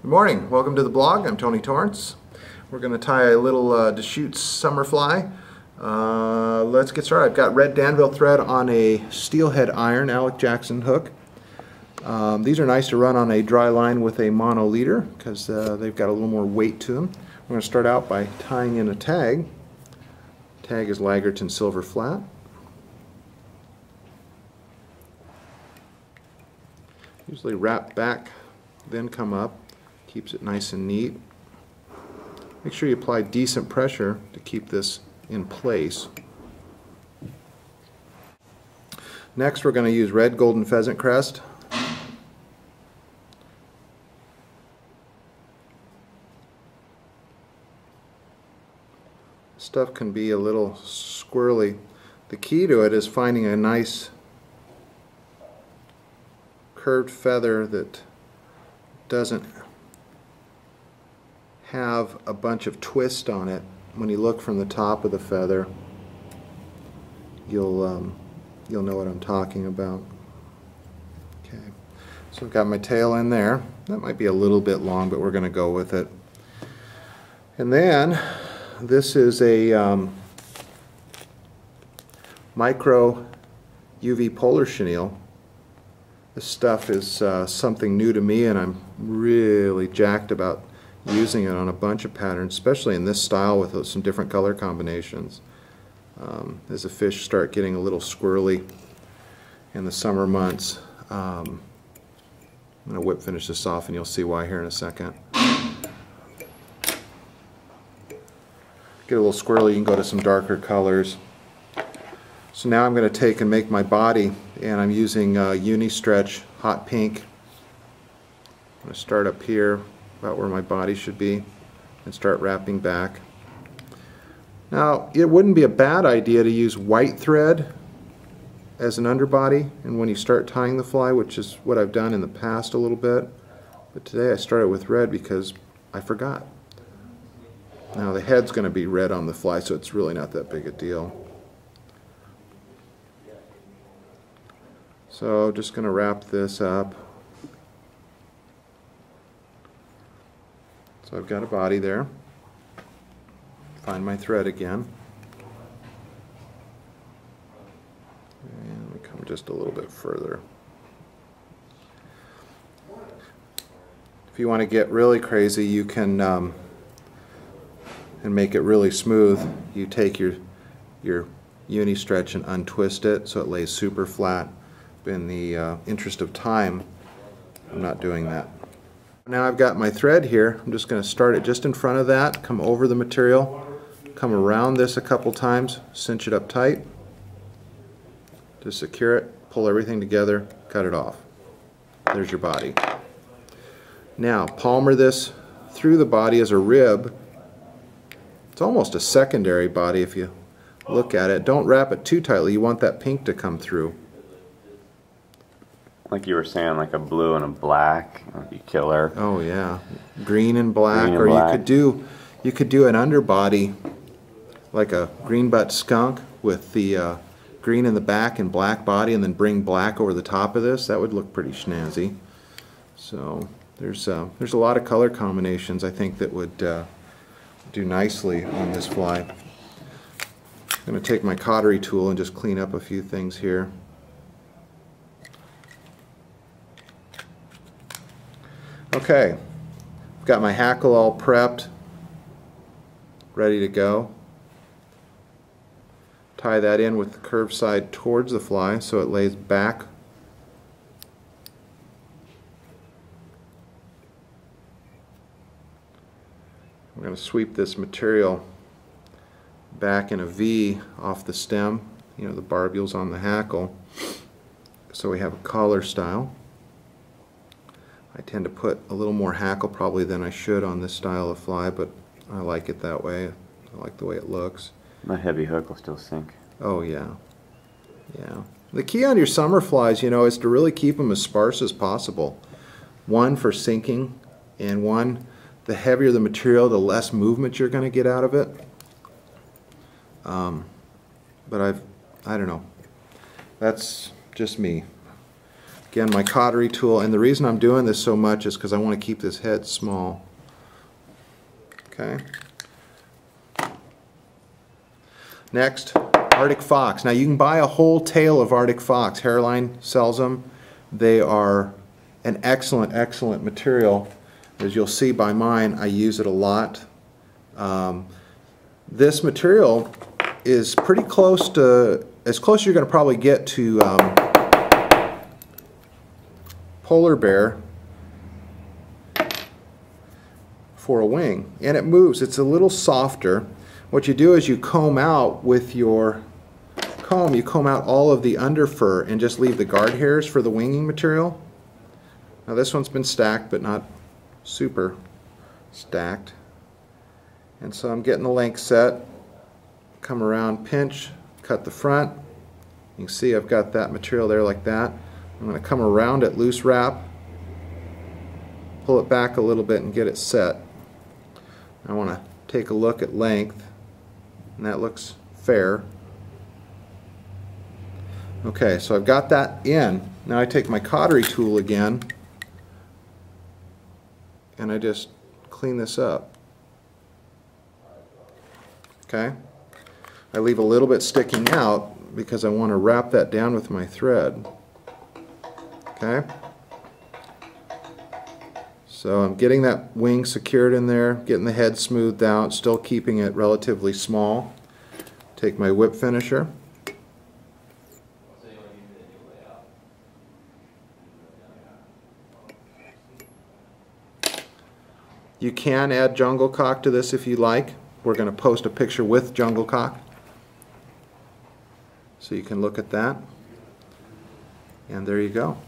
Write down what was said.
Good morning. Welcome to the blog. I'm Tony Torrence. We're going to tie a little Deschutes summer fly. Let's get started. I've got red Danville thread on a steelhead iron Alec Jackson hook. These are nice to run on a dry line with a mono leader because they've got a little more weight to them. We're going to start out by tying in a tag. Tag is Lagerton silver flat. Usually wrap back, then come up. Keeps it nice and neat. Make sure you apply decent pressure to keep this in place. Next we're going to use red golden pheasant crest. Stuff can be a little squirrely. The key to it is finding a nice curved feather that doesn't have a bunch of twist on it. When you look from the top of the feather, you'll know what I'm talking about. Okay, so I've got my tail in there. That might be a little bit long, but we're going to go with it. And then this is a micro UV Polar Chenille. This stuff is something new to me, and I'm really jacked about using it on a bunch of patterns, especially in this style with some different color combinations. As the fish start getting a little squirrely in the summer months. I'm going to whip finish this off and you'll see why here in a second. Get a little squirrely, you can go to some darker colors. So now I'm going to take and make my body, and I'm using Uni-Stretch Hot Pink. I'm going to start up here about where my body should be and start wrapping back. Now it wouldn't be a bad idea to use white thread as an underbody, and when you start tying the fly, which is what I've done in the past a little bit, but today I started with red because I forgot. Now the head's going to be red on the fly, so it's really not that big a deal. So just going to wrap this up. So I've got a body there. Find my thread again. And we come just a little bit further. If you want to get really crazy, you can and make it really smooth. You take your Uni-Stretch and untwist it so it lays super flat. But in the interest of time, I'm not doing that. Now I've got my thread here. I'm just going to start it just in front of that, come over the material, come around this a couple times, cinch it up tight to secure it, pull everything together, cut it off. There's your body. Now palmer this through the body as a rib. It's almost a secondary body if you look at it. Don't wrap it too tightly. You want that pink to come through. Like you were saying, like a blue and a black would be killer. Oh yeah, green and black. Green and or black. You could do an underbody like a green butt skunk with the green in the back and black body, and then bring black over the top of this. That would look pretty snazzy. So there's a lot of color combinations I think that would do nicely on this fly. I'm going to take my cautery tool and just clean up a few things here. Okay, I've got my hackle all prepped, ready to go. Tie that in with the curved side towards the fly so it lays back. I'm going to sweep this material back in a V off the stem, the barbules on the hackle, so we have a collar style. I tend to put a little more hackle probably than I should on this style of fly, but I like it that way. I like the way it looks. That heavy hook will still sink. Oh yeah. Yeah. The key on your summer flies, is to really keep them as sparse as possible. One, for sinking, and one, the heavier the material, the less movement you're going to get out of it. But I don't know. That's just me. Again, my cautery tool, and the reason I'm doing this so much is because I want to keep this head small. Okay. Next, Arctic fox. Now you can buy a whole tail of Arctic fox. Hairline sells them. They are an excellent, excellent material. As you'll see by mine, I use it a lot. This material is pretty close to, as close as you're going to probably get to polar bear for a wing. And it moves. It's a little softer. What you do is you comb out with your comb, you comb out all of the under fur and just leave the guard hairs for the winging material. Now this one's been stacked, but not super stacked. And so I'm getting the length set, come around, pinch, cut the front. You can see I've got that material there like that. I'm going to come around it, loose wrap, pull it back a little bit and get it set. I want to take a look at length, and that looks fair. Okay, so I've got that in. Now I take my cautery tool again and I just clean this up. Okay, I leave a little bit sticking out because I want to wrap that down with my thread. Okay, so I'm getting that wing secured in there, getting the head smoothed out, still keeping it relatively small. Take my whip finisher. You can add jungle cock to this if you like. We're going to post a picture with jungle cock so you can look at that. And there you go.